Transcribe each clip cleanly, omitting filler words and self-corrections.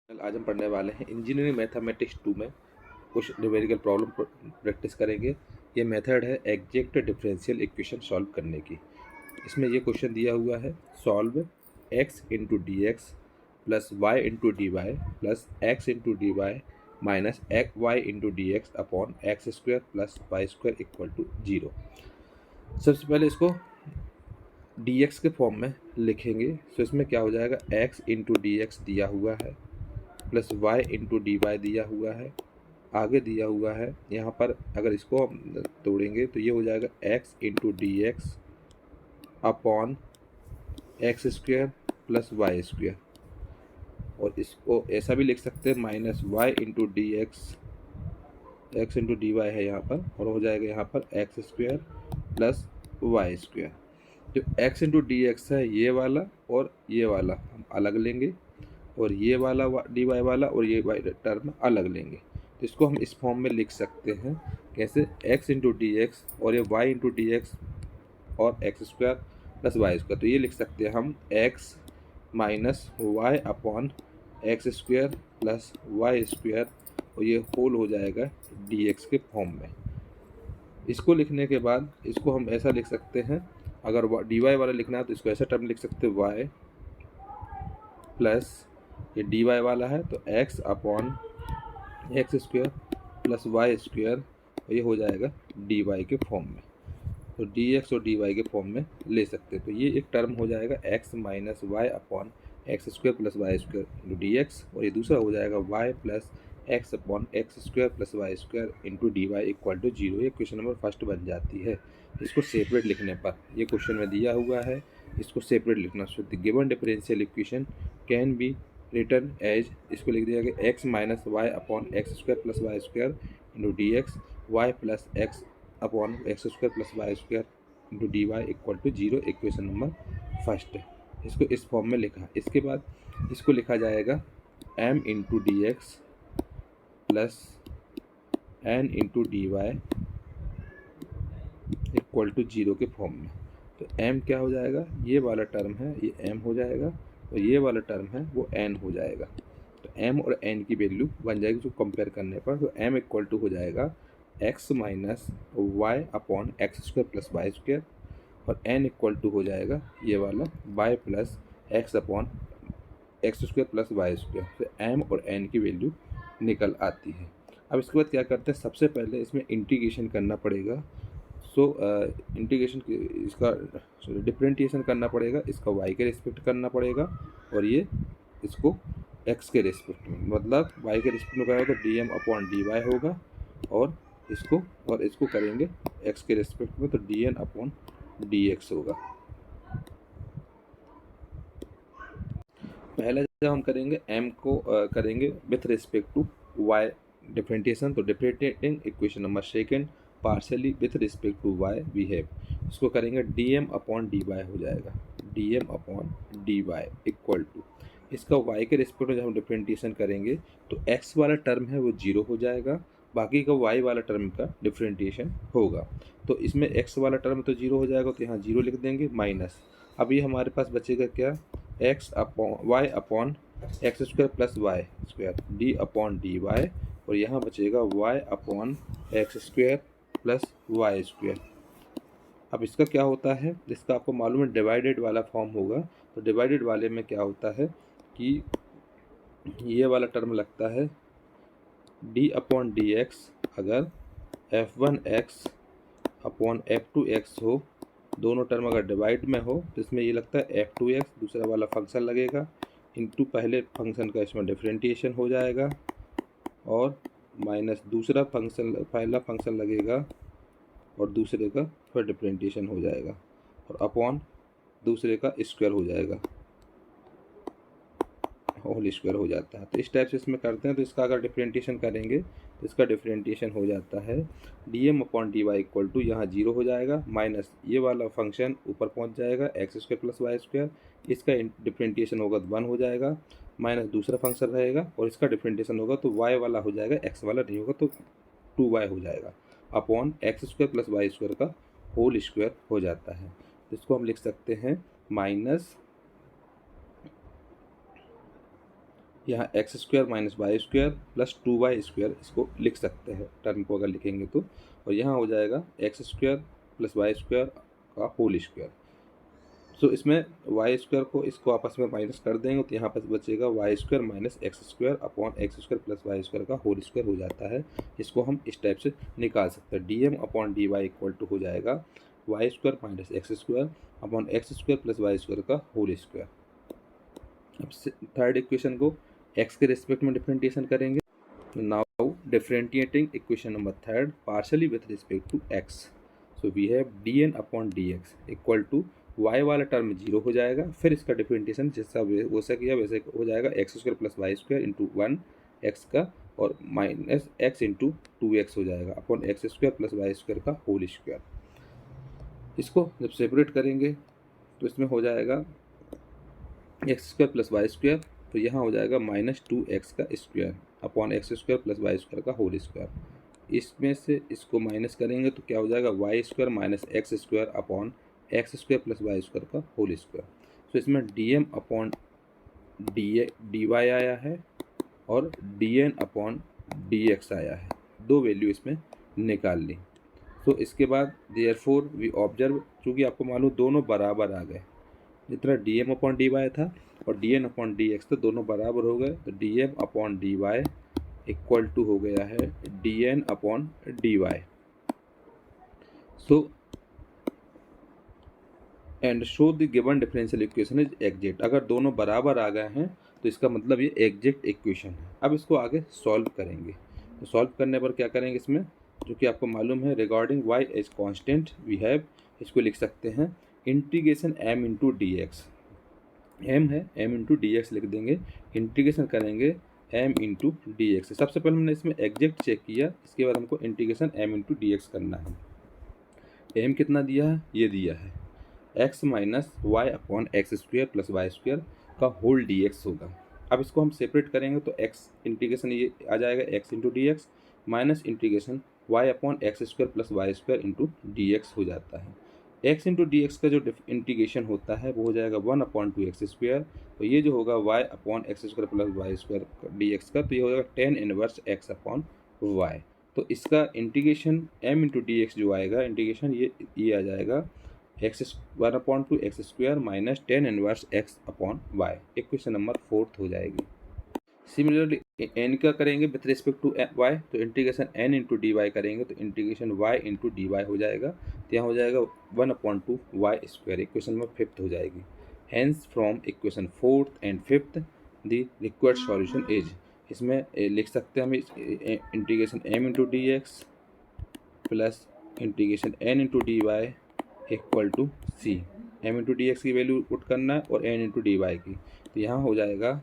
आज हम पढ़ने वाले हैं इंजीनियरिंग मैथमेटिक्स 2 में कुछ न्यूमेरिकल प्रॉब्लम प्रैक्टिस करेंगे। ये मेथड है एग्जैक्ट डिफरेंशियल इक्वेशन सॉल्व करने की। इसमें ये क्वेश्चन दिया हुआ है, solve x into D x plus y into D y plus x into D y minus x y into D x upon x square plus Y square equal to 0। सबसे पहले इसको डी एक्स के form में लिखेंगे। तो इसमें क्या हो जाएगा, x इंटू डी एक्स दिया हुआ है plus y into D y दिया हुआ है, आगे दिया हुआ है। यहाँ पर अगर इसको हम तोड़ेंगे तो ये हो जाएगा x into D x upon x square plus y square, और इसको ऐसा भी लिख सकते हैं minus y into D x into D y है यहाँ पर, और हो जाएगा यहाँ पर x square plus y square. जो x इंटू डी एक्स है ये वाला और ये वाला हम अलग लेंगे, और ये वाला डी वाई वाला और ये वाई टर्म अलग लेंगे। तो इसको हम इस फॉर्म में लिख सकते हैं, कैसे, x इंटू डी एक्स और ये y इंटू डी एक्स और x square plus Y square. तो ये लिख सकते हैं हम x minus y upon x square plus Y square, और ये होल हो जाएगा डी एक्स के फॉर्म में। इसको लिखने के बाद इसको हम ऐसा लिख सकते हैं, अगर डी वाई वाला लिखना है तो इसको ऐसा टर्म लिख सकते हैं, y प्लस ये डी वाई वाला है तो x upon x square plus Y square, ये हो जाएगा डी वाई के फॉर्म में। तो डी एक्स और डी वाई के फॉर्म में ले सकते हैं। तो ये एक टर्म हो जाएगा x minus y upon x square plus Y square into D x, और ये दूसरा हो जाएगा y plus x upon x square plus Y square into D Y equal to 0। ये क्वेश्चन नंबर फर्स्ट बन जाती है। इसको सेपरेट लिखने पर, ये क्वेश्चन में दिया हुआ है, इसको सेपरेट लिखना। So the given differential equation can be written as, इसको लिख दिया गया x minus y upon x square plus Y square into D x, y plus x upon x square plus Y square into D Y equal to 0। Equation number first है, इसको इस form में लिखा। इसके बाद इसको लिखा जाएगा m into D x plus n into D Y equal to 0 के फॉर्म में। तो m क्या हो जाएगा, ये वाला टर्म है ये m हो जाएगा, और ये वाला टर्म है वो n हो जाएगा। तो m और n की वैल्यू बन जाएगी जो कंपेयर करने पर। तो m इक्वल टू हो जाएगा x minus y upon x square plus Y square, और n इक्वल टू हो जाएगा ये वाला y plus x upon x square plus Y square. तो m और n की वैल्यू निकल आती है। अब इसके बाद क्या करते हैं, सबसे पहले इसमें इंटीग्रेशन करना पड़ेगा। सो इंटीग्रेशन इसका डिफरेंटिएशन करना पड़ेगा, इसका y के रिस्पेक्ट करना पड़ेगा, और ये इसको x के रिस्पेक्ट में, मतलब y के रिस्पेक्ट में करेगा तो D M upon D Y होगा, और इसको करेंगे x के रिस्पेक्ट में तो D N upon D x होगा। पहले जब हम करेंगे m को करेंगे with respect to y differentiation, तो differentiating equation number second partially with respect to y we have, इसको करेंगे D M upon D Y हो जाएगा, D M upon D Y equal to, इसका y के रिस्पेक्ट में जब हम डिफरेंटिएशन करेंगे तो x वाला टर्म है वो 0 हो जाएगा, बाकी का y वाला टर्म का डिफरेंटिएशन होगा। तो इसमें x वाला टर्म तो 0 हो जाएगा, तो यहाँ 0 लिख देंगे माइनस। अब ये हमारे पास बचेगा क्या, x upon y upon x square plus Y square d upon D y, और यहाँ बचेगा y upon x square plus Y square. अब इसका क्या होता है, जिसका आपको मालूम है डिवाइडेड वाला फॉर्म होगा, तो डिवाइडेड वाले में क्या होता है कि ये वाला टर्म लगता है d अपॉन डी एक्स, अगर f1x अपॉन f2x हो, दोनों टर्म अगर डिवाइड में हो तो इसमें ये लगता है f2x, दूसरा वाला फंक्शन लगेगा इनटू पहले फंक्शन का इसमें डिफरेंटिएशन हो जाएगा, और माइनस दूसरा फंक्शन, पहला फंक्शन लगेगा और दूसरे का फिर डिफरेंटिएशन हो जाएगा, और अपॉन दूसरे का स्क्वायर हो जाएगा, होल स्क्वायर हो जाता है। तो इस टाइप से इसमें करते हैं। तो इसका अगर डिफरेंटिएशन करेंगे तो इसका डिफरेंटिएशन हो जाता है d M upon D Y equal to, यहाँ 0 हो जाएगा, माइनस ये वाला फंक्शन ऊपर पहुँच जाएगा x square plus Y square, इसका डिफरेंटिएशन होगा तो 1 हो जाएगा, माइनस दूसरा फंक्शन रहेगा और इसका डिफरेंटिएशन होगा तो y वाला हो जाएगा, x वाला नहीं होगा तो 2y हो जाएगा, upon x square plus Y square का होल स्क्वायर हो जाता है। तो इसको हम लिख सकते हैं माइनस यहाँ x square minus y square plus 2y square इसको लिख सकते हैं टर्म को अगर लिखेंगे तो, और यहाँ हो जाएगा x square plus Y square का होल स्क्वायर। सो इसमें वाई स्क्वायर को इसको आपस में माइनस कर देंगे तो यहाँ पर बचेगा y square minus x square upon x square plus Y square का होल स्क्वायर हो जाता है। इसको हम इस टाइप से निकाल सकते हैं। D M upon D Y equal to हो जाएगा y square minus x square upon x square plus Y square का होल स्क्वायर। अब थर्ड इक्वेशन को एक्स के रिस्पेक्ट में डिफरेंटिएशन करेंगे। Now differentiating equation number third partially with respect to x. So we have d N upon D x equal to y वाला term zero हो जाएगा, फिर इसका डिफरेंटिएशन जैसा वैसा किया वैसे हो जाएगा x square plus Y square into one x का और माइनस एक्स इंटू 2x हो जाएगा upon x square plus Y square का होल स्क्वायर। इसको जब सेपरेट करेंगे तो इसमें हो जाएगा x square plus Y square, तो यहाँ हो जाएगा माइनस 2x का square upon x square plus Y square का होल स्क्वायर। इसमें से इसको माइनस करेंगे तो क्या हो जाएगा y square minus x square upon x square plus Y square का होल स्क्वायर। तो इसमें d M upon D y आया है और d N upon D x आया है, दो वैल्यू इसमें निकाल ली। तो इसके बाद देयरफॉर वी ऑब्जर्व, चूँकि आपको मालूम दोनों बराबर आ गए, जितना d M upon D y था और d N upon D x था दोनों बराबर हो गए, तो D M upon D Y equal to हो गया है d N upon D y. So and show the given differential equation is exact. अगर दोनों बराबर आ गए हैं तो इसका मतलब ये एग्जैक्ट इक्वेशन है। अब इसको आगे सॉल्व करेंगे, तो सॉल्व करने पर क्या करेंगे इसमें, जो कि आपको मालूम है regarding y as constant we have, इसको लिख सकते हैं integration m into D x. M है एम इंटू डी एक्स लिख देंगे, इंटीग्रेशन करेंगे एम इंटू डी एक्स। सबसे पहले हमने इसमें एग्जैक्ट चेक किया, इसके बाद हमको integration m into D x करना है। एम कितना दिया है, ये दिया है x minus y upon x square plus Y square का होल डी एक्स होगा। अब इसको हम सेपरेट करेंगे तो एक्स इंटीग्रेशन ये आ जाएगा x into D x minus integration y upon x square plus Y square into D x हो जाता है। एक्स इंटू डी एक्स का जो इंटीग्रेशन होता है वो हो जाएगा 1/2 एक्स स्क्वायर, तो ये जो होगा y upon x square plus Y square d x का, तो ये हो जाएगा 10 इनवर्स एक्स अपॉन वाई। तो इसका integration m into D x जो आएगा इंटीग्रेशन ये आ जाएगा x 1/2 x square minus 10 inverse x upon y. Equation number fourth हो जाएगी। सिमिलरली एन का करेंगे विथ रिस्पेक्ट टू वाई, तो integration n into D y करेंगे तो integration y into D Y हो जाएगा, तो यहाँ हो जाएगा 1/2 Y square. Equation number fifth हो जाएगी। Hence from equation fourth and fifth the required solution is, इसमें लिख सकते हैं हम integration m into D x plus integration n into D Y equal to c. M into D x की value put करना है और एन इंटू डी वाई की, तो यहाँ हो जाएगा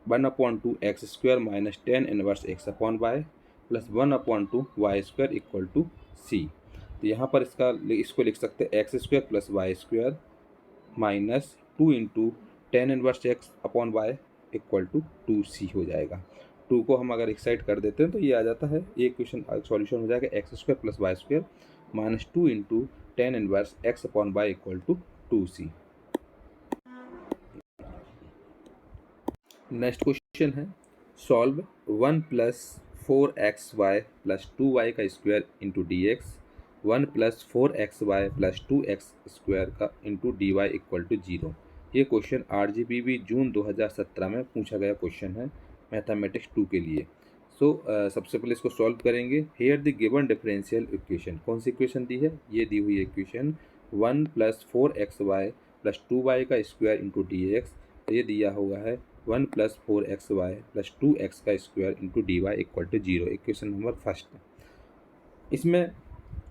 1/2 x square minus 10 inverse x upon Y plus 1/2 Y square equal to C. तो यहाँ पर इसको लिख सकते हैं X square plus Y square minus 2 into 10 inverse x upon Y equal to 2c हो जाएगा। 2 को हम अगर एक्साइड कर देते हैं तो ये आ जाता है, ये क्वेश्चन सॉल्यूशन हो जाएगा x square plus Y square minus 2 into 10 inverse x upon Y equal to 2c। Next question है solve 1 plus 4xy plus 2y का square into D X 1 plus 4xy plus 2x square का into D Y equal to 0। ये question RGPV जून 2017 में पूछा गया question है mathematics 2 के लिए। सबसे पहले इसको सॉल्व करेंगे। Here the given differential equation, कौन सी इक्वेशन दी है, ये दी हुई equation 1 plus 4xy plus 2y का स्क्वायर इंटू डी एक्स, ये दिया हुआ है 1 प्लस 4xy प्लस 2x का square into D Y equal to 0। Equation number first. इसमें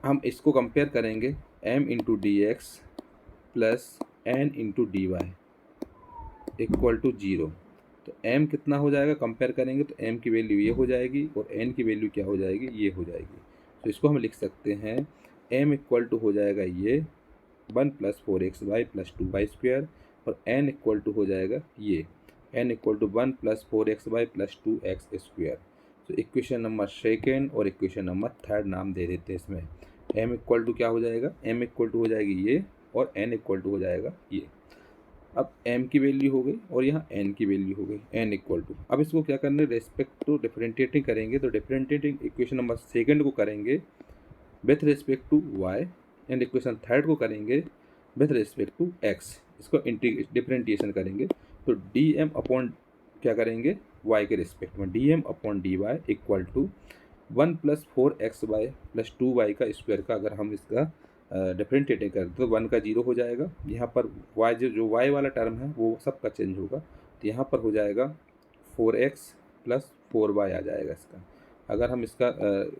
हम इसको कंपेयर करेंगे m into D x plus n into D Y equal to 0। तो m कितना हो जाएगा कंपेयर करेंगे तो m की वैल्यू ये हो जाएगी और n की वैल्यू क्या हो जाएगी, ये हो जाएगी। तो इसको हम लिख सकते हैं m इक्वल टू हो जाएगा ये 1 plus 4xy plus 2y square और n इक्वल टू हो जाएगा ये n equal to 1 plus 4xy plus 2x square. तो इक्वेशन नंबर सेकेंड और इक्वेशन नंबर थर्ड नाम दे देते हैं इसमें। m इक्वल टू क्या हो जाएगा, m इक्वल टू हो जाएगी ये और n इक्वल टू हो जाएगा ये। अब m की वैल्यू हो गई और यहाँ n की वैल्यू हो गई, n इक्वल टू, अब इसको क्या करना है, रेस्पेक्ट टू डिफरेंशिएटिंग करेंगे, तो डिफरेंशिएटिंग इक्वेशन नंबर सेकंड को करेंगे with respect to y and equation third को करेंगे विथ रिस्पेक्ट टू x, इसको डिफरेंटिएशन करेंगे, तो dm अपॉन क्या करेंगे y के रिस्पेक्ट में, dm upon dy equal to 1 plus 4xy plus 2y का स्क्वायर का अगर हम इसका डिफरेंशिएटिंग करें तो 1 का 0 हो जाएगा, यहाँ पर y जो y वाला टर्म है वो सबका चेंज होगा, तो यहाँ पर हो जाएगा 4x प्लस 4y आ जाएगा इसका। अगर हम इसका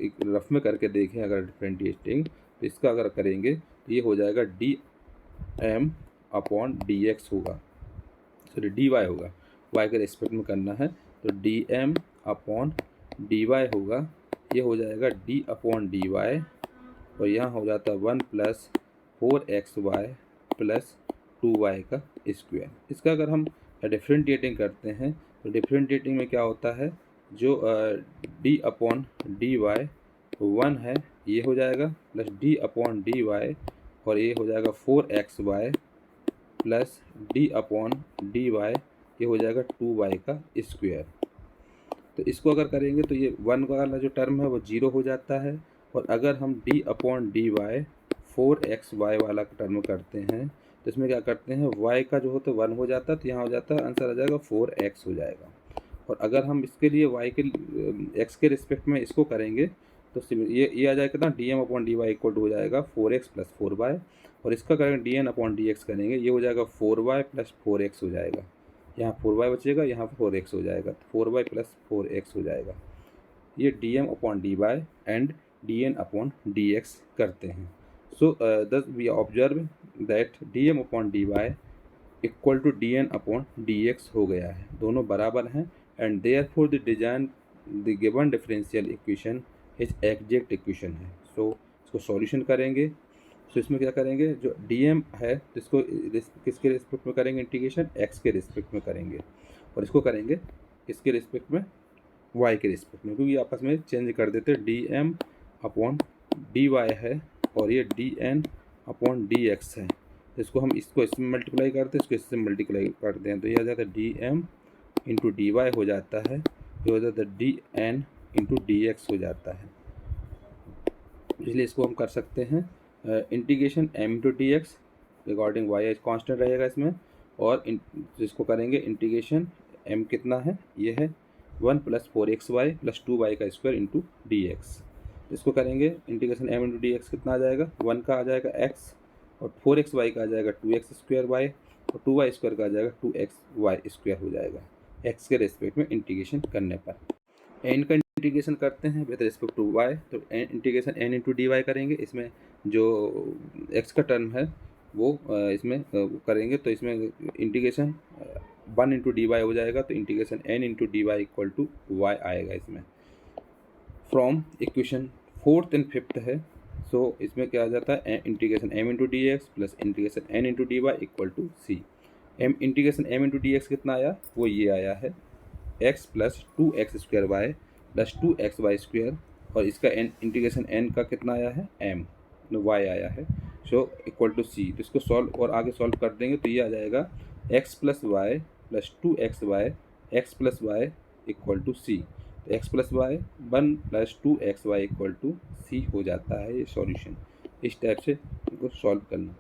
एक रफ में करके देखें अगर डिफरेंशिएटिंग, तो इसका अगर करेंगे तो ये हो जाएगा dm अपॉन dx होगा, सॉरी dy होगा, y के रिस्पेक्ट में करना है, तो dm अपॉन dy होगा, ये हो जाएगा d अपॉन dy और यहाँ हो जाता है 1 प्लस 4xy प्लस 2y का स्क्वायर। इसका अगर हम डिफरेंशिएटिंग करते हैं तो डिफरेंशिएटिंग में क्या होता है, जो d अपॉन dy 1 है ये हो जाएगा, प्लस d अपॉन dy और ये हो जाएगा 4xy plus d upon dy ये हो जाएगा 2y का स्क्वायर। तो इसको अगर करेंगे तो ये 1 वाला जो टर्म है वो 0 हो जाता है, और अगर हम d अपॉन dy 4xy वाला टर्म करते हैं तो इसमें क्या करते हैं, y का जो होता है 1 हो जाता है, तो यहाँ हो जाता है आंसर आ जाएगा 4x हो जाएगा। और अगर हम इसके लिए y के x के रिस्पेक्ट में इसको करेंगे तो ये आ जाएगा कितना, dm upon dy equal to हो जाएगा 4x प्लस 4y, और इसका करेंगे dn अपॉन dx करेंगे, ये हो जाएगा 4y प्लस 4x हो जाएगा, यहाँ 4y बचेगा, यहाँ 4x हो जाएगा, तो 4y प्लस 4x हो जाएगा। ये dm upon dy and dn upon dx करते हैं। So thus we observe that dm upon dy equal to dn upon dx हो गया है, दोनों बराबर हैं, and therefore the design the given differential equation is exact equation है। So इसको सॉल्यूशन करेंगे, सो इसमें क्या करेंगे, जो dm है तो इसको किसके रिस्पेक्ट में करेंगे, इंटीग्रेशन x के रिस्पेक्ट में करेंगे, और इसको करेंगे किसके रिस्पेक्ट में, y के रिस्पेक्ट में, क्योंकि आपस में चेंज कर देते हैं, dm अपॉन dy है और ये dn अपॉन dx है, तो इसको हम इसमें मल्टीप्लाई करते हैं, इसको इससे मल्टीप्लाई करते हैं, तो ये आ जाता है dm इंटू dy हो जाता है, ये हो जाता है dn इंटू dx हो जाता है, इसलिए इसको हम कर सकते हैं integration m into D x regarding y constant रहेगा इसमें, और इसको करेंगे इंटीग्रेशन m कितना है, ये है 1 प्लस 4xy प्लस 2y का स्क्वायर इंटू डी एक्स, इसको करेंगे integration m into D x कितना आ जाएगा, 1 का आ जाएगा x और 4xy का आ जाएगा 2x स्क्वायर y और 2y स्क्वायर का आ जाएगा 2xy स्क्वायर हो जाएगा x के रेस्पेक्ट में इंटीग्रेशन करने पर। n का इंटीग्रेशन करते हैं विद रिस्पेक्ट टू y, तो integration n into D y करेंगे, इसमें जो x का टर्म है वो इसमें करेंगे, तो इसमें इंटीग्रेशन 1 इंटू डी वाई हो जाएगा, तो integration n into D Y equal to y आएगा इसमें, from equation 4th and 5th है। सो इसमें क्या आ जाता है, integration m into D x plus integration n into D Y equal to c, integration m into D x कितना आया, वो ये आया है x plus 2x square y plus 2xy square, और इसका इंटीग्रेशन n का कितना आया है, m y आया है, सो इक्वल टू c, तो इसको सॉल्व और आगे सॉल्व कर देंगे तो ये आ जाएगा x plus y plus 2xy x plus y equal to c, तो x plus y 1 plus 2xy equal to c हो जाता है ये सॉल्यूशन। इस टाइप से इनको सॉल्व करना।